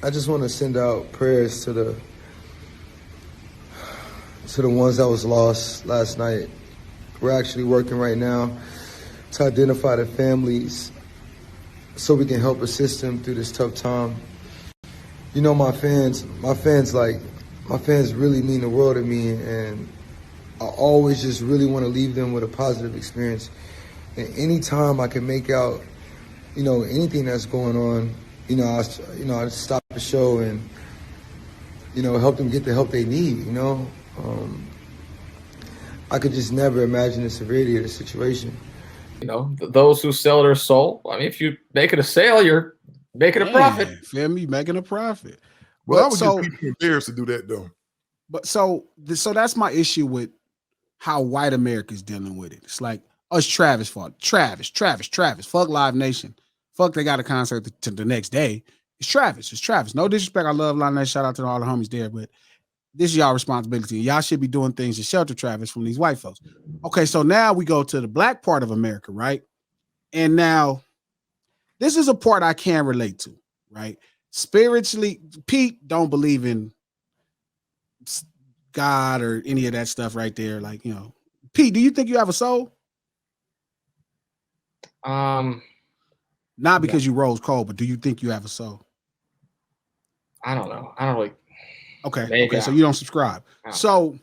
I just want to send out prayers to the ones that was lost last night. We're actually working right now to identify the families so we can help assist them through this tough time. You know, my fans really mean the world to me, and I always just really want to leave them with a positive experience. And anytime I can make out, anything that's going on, I stop the show and, help them get the help they need, I could just never imagine the severity of the situation. Those who sell their soul. I mean, if you make it a sale, you're making a profit. Feel me? Making a profit. Well, I would just be embarrassed to do that, though. But so that's my issue with how white America is dealing with it. It's like, it's Travis' fault. Travis. Fuck Live Nation. Fuck, they got a concert to the next day. It's Travis. No disrespect. I love Live Nation. Shout out to all the homies there, but this is y'all responsibility. Y'all should be doing things to shelter Travis from these white folks. Okay, so now we go to the black part of America, right? And now this is a part I can relate to, right? Spiritually, Pete don't believe in God or any of that stuff right there. Like, Pete, do you think you have a soul? Not because you rose cold, but do you think you have a soul? I don't know. I don't really. Okay. So you don't subscribe. So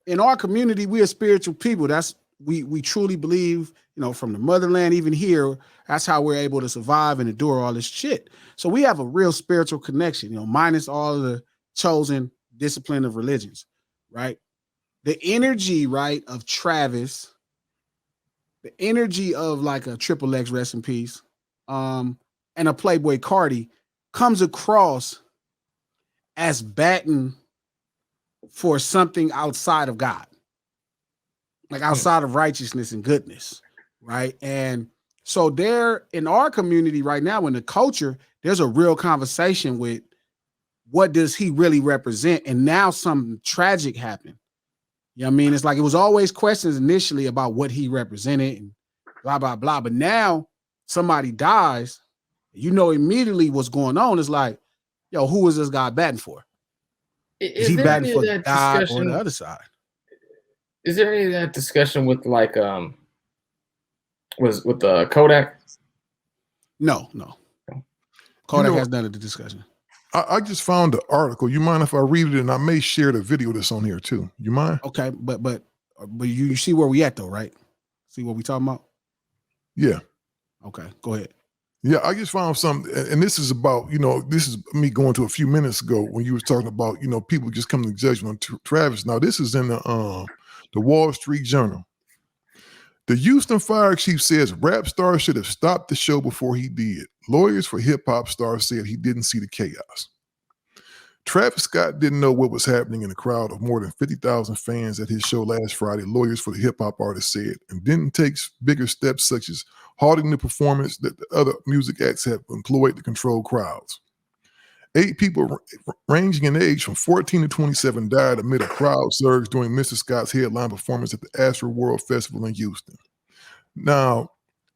in our community, we are spiritual people. That's we truly believe, from the motherland, even here, that's how we're able to survive and endure all this shit. So we have a real spiritual connection, minus all of the chosen discipline of religions, right? The energy, right, of Travis, the energy of like a Triple X, rest in peace, and a Playboy Cardi comes across as batting for something outside of God, like outside of righteousness and goodness, right? And so there in our community right now, in the culture, there's a real conversation with what does he really represent? And now something tragic happened. You know what I mean? It's like it was always questions initially about what he represented and blah, blah, blah. But now somebody dies, immediately what's going on is like, yo, who is this guy batting for? Is he batting for God or the other side? Is there any of that discussion with like was with the Kodak? No. Kodak has none of the discussion. I just found the article. You mind if I read it? And I may share the video that's on here too. You mind? Okay, but you see where we at though, right? See what we talking about? Yeah. Okay, go ahead. Yeah, I just found something, and this is about, this is me going to a few minutes ago when you were talking about, people just coming to judgment on Travis. Now, this is in the Wall Street Journal. The Houston fire chief says rap star should have stopped the show before he did. Lawyers for hip hop stars said he didn't see the chaos. Travis Scott didn't know what was happening in a crowd of more than 50,000 fans at his show last Friday, lawyers for the hip hop artist said, and didn't take bigger steps such as halting the performance that the other music acts have employed to control crowds. 8 people ranging in age from 14 to 27 died amid a crowd surge during Mr. Scott's headline performance at the AstroWorld Festival in Houston. Now,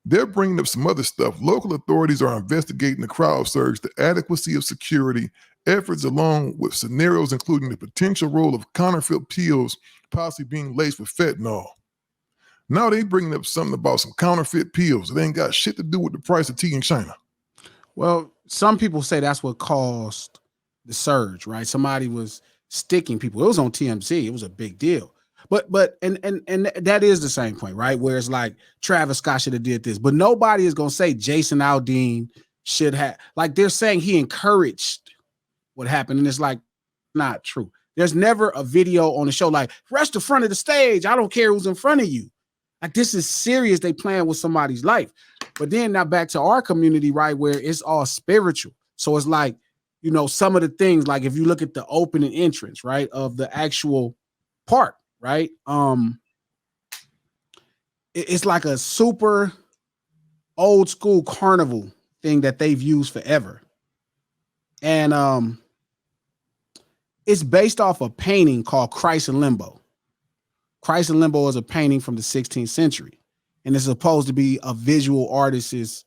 they're bringing up some other stuff. Local authorities are investigating the crowd surge, the adequacy of security, efforts along with scenarios including the potential role of counterfeit pills possibly being laced with fentanyl. Now they bringing up something about some counterfeit pills. It ain't got shit to do with the price of tea in China. Well, some people say that's what caused the surge, right? Somebody was sticking people. It was on TMZ. It was a big deal. But and that is the same point, right? Where it's like Travis Scott should have did this, but nobody is gonna say Jason Aldean should have. Like they're saying he encouraged what happened, and it's like not true. There's never a video on the show like rush the front of the stage. I don't care who's in front of you. Like this is serious. They playing with somebody's life. But then now back to our community, right, where it's all spiritual. So it's like, some of the things, like if you look at the opening entrance, right, of the actual part, right? It's like a super old school carnival thing that they've used forever. And it's based off a painting called Christ in Limbo. Christ in Limbo is a painting from the 16th century. And it's supposed to be a visual artist's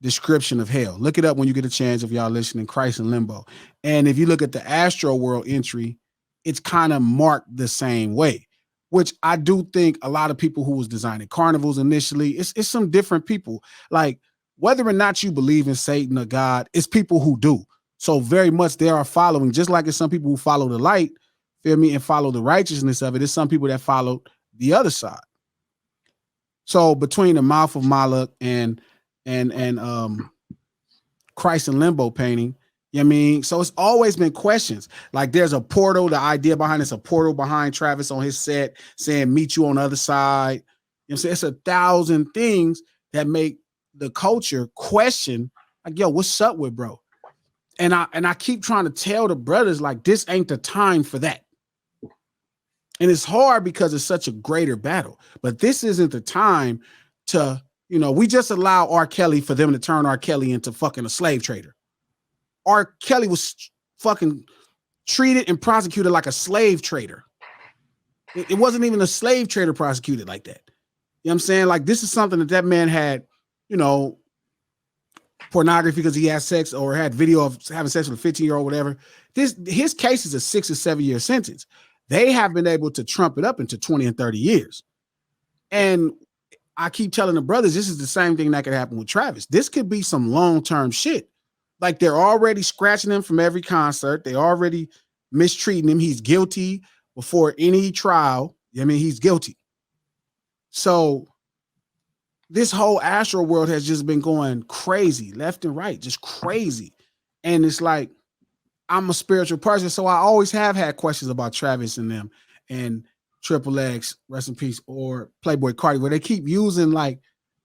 description of hell. Look it up when you get a chance if y'all listening, Christ in Limbo. And if you look at the AstroWorld entry, it's kind of marked the same way, which I do think a lot of people who was designing carnivals initially, it's some different people. Like, whether or not you believe in Satan or God, it's people who do. So very much they are following, just like it's some people who follow the light, feel me, and follow the righteousness of it. It's some people that follow the other side. So between the mouth of Moloch and Christ in Limbo painting, you know what I mean? So it's always been questions. Like, there's a portal, the idea behind it's a portal behind Travis on his set saying, meet you on the other side. You know what I'm saying? It's 1,000 things that make the culture question, like, yo, what's up with bro? And I keep trying to tell the brothers, like, this ain't the time for that. And it's hard because it's such a greater battle. But this isn't the time to, you know, we just allow R. Kelly for them to turn R. Kelly into fucking a slave trader. R. Kelly was fucking treated and prosecuted like a slave trader. It wasn't even a slave trader prosecuted like that. You know what I'm saying? Like, this is something that man had, you know, pornography because he had sex or had video of having sex with a 15-year-old, whatever. His case is a 6 or 7 year sentence. They have been able to trump it up into 20 and 30 years. And I keep telling the brothers, this is the same thing that could happen with Travis. This could be some long-term shit. Like, they're already scratching him from every concert. They already mistreating him. He's guilty before any trial. I mean, he's guilty. So this whole AstroWorld has just been going crazy, left and right, just crazy. And it's like, I'm a spiritual person, so I always have had questions about Travis and them and Triple X, rest in peace, or Playboy Cardi, where they keep using like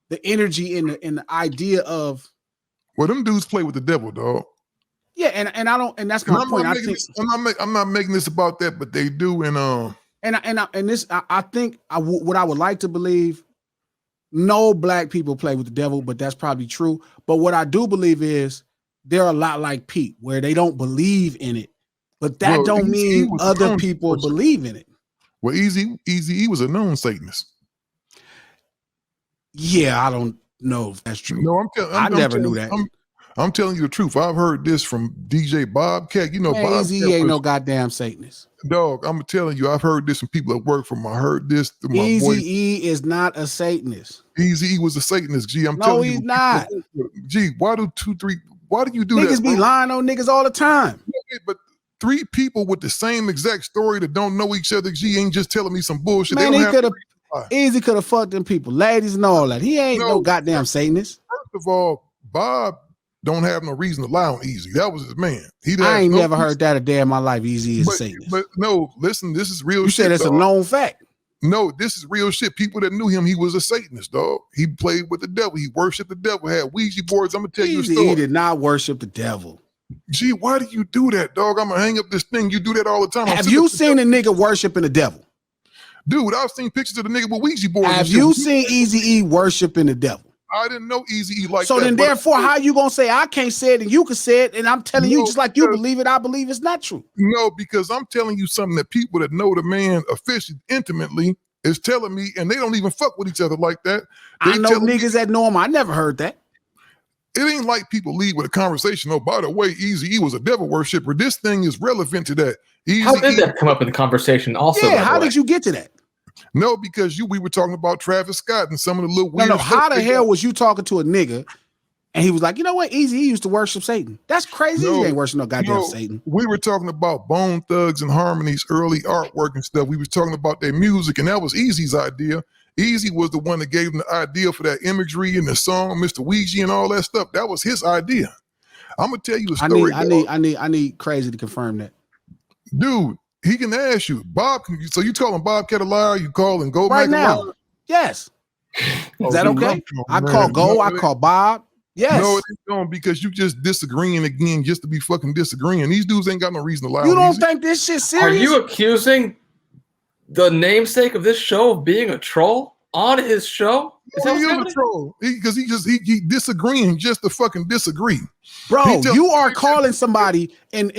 the energy in the idea of, well, them dudes play with the devil, dog. Yeah, and I don't, and that's my point. I'm not making this about that, but they do, and I think what I would like to believe, no black people play with the devil, but that's probably true. But what I do believe is they're a lot like Pete, where they don't believe in it, but that don't mean other people believe in it. Well, Eazy-E was a known Satanist. Yeah, I don't know if that's true. No, I never knew that. I'm telling you the truth. I've heard this from DJ Bobcat. You know, Eazy-E ain't no goddamn Satanist. Dog, I'm telling you, I've heard this from people that work for him. I heard this through my boy. Eazy-E is not a Satanist. Eazy-E was a Satanist. Gee, I'm telling you. No, he's not. Gee, why do you do that? Niggas be lying on niggas all the time. Yeah, but 3 people with the same exact story that don't know each other, G, ain't just telling me some bullshit. Man, Eazy could have fucked them people, ladies and all that. He ain't no goddamn Satanist. First of all, Bob don't have no reason to lie on Eazy. That was his man. I ain't never heard that a day in my life. Eazy is a Satanist. But no, listen, this is real shit. You said it's a known fact. No, this is real shit. People that knew him, he was a Satanist, dog. He played with the devil. He worshiped the devil, had Ouija boards. I'm going to tell you a story. He did not worship the devil. Gee, why do you do that, dog? I'm going to hang up this thing. You do that all the time. Have you seen a nigga worshiping the devil? Dude, I've seen pictures of the nigga with Ouija boards. Have you seen Eazy-E worshiping the devil? I didn't know Eazy-E like that. So then therefore, how you going to say I can't say it and you can say it, and I'm telling you just like you believe it, I believe it's not true? No, because I'm telling you something that people that know the man officially intimately is telling me, and they don't even fuck with each other like that. I know niggas that know him. I never heard that. It ain't like people leave with a conversation. Oh, by the way, Eazy-E was a devil worshiper. This thing is relevant to that. How did that come up in the conversation also? Yeah, how did you get to that? No, because we were talking about Travis Scott and some of the little weird shit. How the hell was you talking to a nigga and he was like, you know what, Eazy-E used to worship Satan? That's crazy. He ain't worship no goddamn Satan. We were talking about Bone Thugs and Harmony's early artwork and stuff. We was talking about their music, and that was Eazy's idea. Eazy was the one that gave him the idea for that imagery and the song, Mr. Ouija and all that stuff. That was his idea. I'm gonna tell you a story. I need Crazy to confirm that. Dude, he can ask you. Bob, so you calling Bobcat a liar? You calling Go right now? A liar? Yes. Is that okay? I call Go, I call Bob. Yes. No, it ain't going because you just disagreeing again just to be fucking disagreeing. These dudes ain't got no reason to lie. You don't think this shit serious? Are you accusing the namesake of this show of being a troll on his show? Is that a troll? Because he disagreeing just to fucking disagree. Bro, you are calling somebody in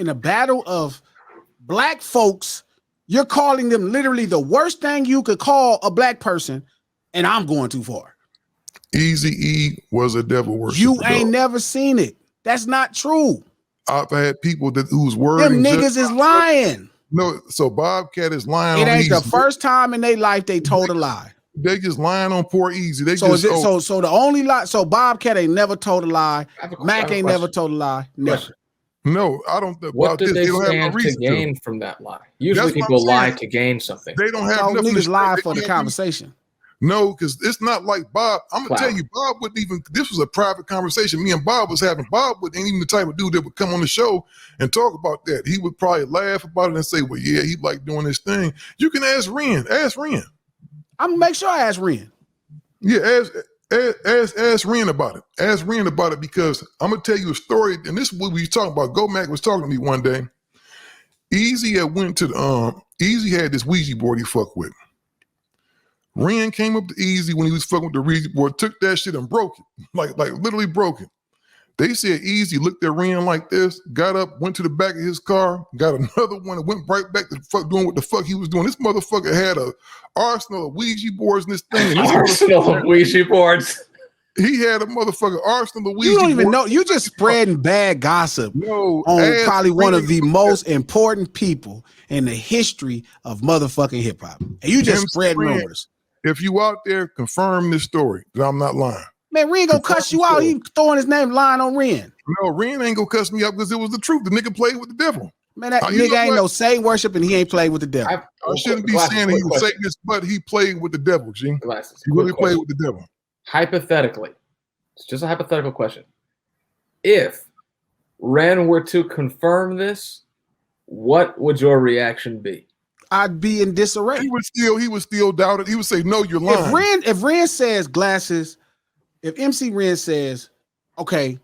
a battle of black folks. You're calling them literally the worst thing you could call a black person, and I'm going too far. Eazy-E was a devil worshiper. You ain't never seen it. That's not true. I've had people whose word. Them niggas is lying. No, so Bobcat is lying. It on ain't Eazy. the first time in their life they told a lie. They just lying on poor Eazy. They So just so the only lie. So Bobcat ain't never told a lie. Mac ain't never told a lie. Never. No, I don't. What did they don't have stand no to reason gain from that lie? Usually That's what people I'm lie saying. to gain something. They don't have No, nothing. niggas lie They for the have conversation. No, because it's not like Bob. I'm gonna Clout. tell you, Bob wouldn't even. This was a private conversation me and Bob was having. Bob ain't even the type of dude that would come on the show and talk about that. He would probably laugh about it and say, "Well, yeah, he like doing this thing." You can ask Ren. Ask Ren. I'm gonna make sure I ask Ren. Yeah, ask Ren about it. Ask Ren about it because I'm gonna tell you a story, and this is what we was talking about. Gomac was talking to me one day. Eazy had went to the Eazy had this Ouija board he fucked with. Ren came up to Eazy when he was fucking with the Ouija board, took that shit and broke it, like literally broke it. They said Eazy looked at Ren like this, got up, went to the back of his car, got another one, and went right back to doing what the fuck he was doing. This motherfucker had a arsenal of Ouija boards and this thing. And this Arsenal of Ouija boards. He had a motherfucking arsenal of Ouija You don't even boards. know. You just spreading bad gossip No, on probably one of the Ren. most important people in the history of motherfucking hip hop, and you just spread Ren, rumors. If you out there, confirm this story that I'm not lying. Man, Ren gonna cuss you out. He throwing his name lying on Ren. No, Ren ain't gonna cuss me out because it was the truth. The nigga played with the devil. Man, that You know nigga ain't what? no Satan worship, and he ain't played with the devil. I shouldn't be saying he was Satanist, but he played with the devil, G. Glasses. He really played with the devil. Hypothetically, it's just a hypothetical question. If Ren were to confirm this, what would your reaction be? I'd be in disarray. He would still doubt it. He would say, "No, you're lying." If Ren says Glasses, if MC Ren says, okay,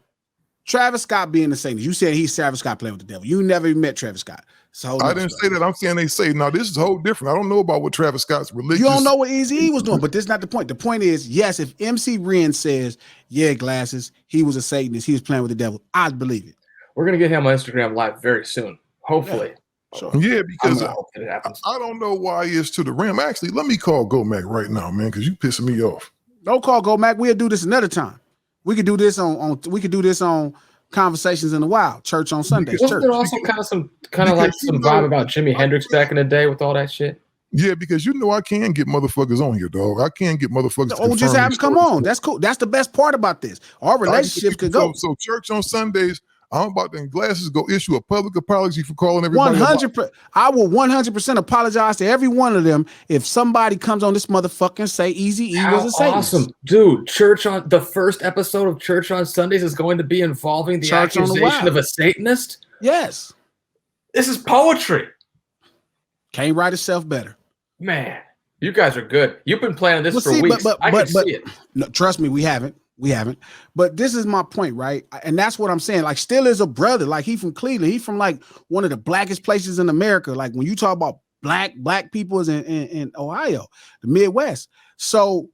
Travis Scott being the Satanist, you said he's Travis Scott playing with the devil. You never even met Travis Scott. So I didn't say that. I'm saying they say now. This is whole different. I don't know about what Travis Scott's religious. You don't know what Eazy-E was doing, but this is not the point. The point is, yes, if MC Ren says, yeah, Glasses, he was a Satanist, he was playing with the devil, I'd believe it. We're gonna get him on Instagram Live very soon, hopefully. Sure. Yeah, because I hope that it happens. I don't know why it's to the rim. Actually, let me call Gomac right now, man, because you pissing me off. Don't call Gomac. We'll do this another time. We could do this on Conversations in the Wild, Church on Sundays. Wasn't there also kind of some vibe about Jimi Hendrix back in the day with all that shit? Yeah, because you know I can get motherfuckers on here, dog. I can get motherfuckers. Oh, just have them come on. That's cool. That's the best part about this. Our relationships could go. So Church on Sundays, I'm about to, in Glasses, go issue a public apology for calling everybody. 100%. I will 100% apologize to every one of them if somebody comes on this motherfucker and say Eazy-E was a Satanist. Awesome, dude! The first episode of Church on Sundays is going to be involving the accusation of a Satanist. Yes, this is poetry. Can't write itself better. Man, you guys are good. You've been planning this for weeks. I can see it. No, trust me, we haven't. But this is my point, right? And that's what I'm saying. Like, still is a brother. Like, he from Cleveland. He from like one of the blackest places in America. Like, when you talk about black people is in Ohio, the Midwest. So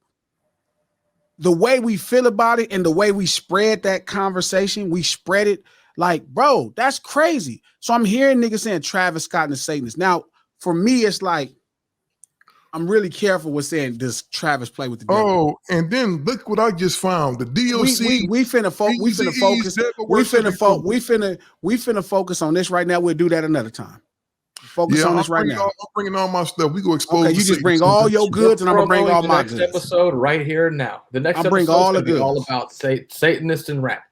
the way we feel about it and the way we spread that conversation, we spread it like, bro, that's crazy. So I'm hearing niggas saying Travis Scott and the Satanist. Now, for me, it's like, I'm really careful with saying, does Travis play with the devil? Oh, and then look what I just found. The DOC. We finna focus on this right now. We'll do that another time. Focus on this right now. I'm bringing all my stuff. We go expose. Okay, you just bring all your goods, and I'm gonna bring all my goods. Next episode right here now. The next episode is all about Satanist and rap.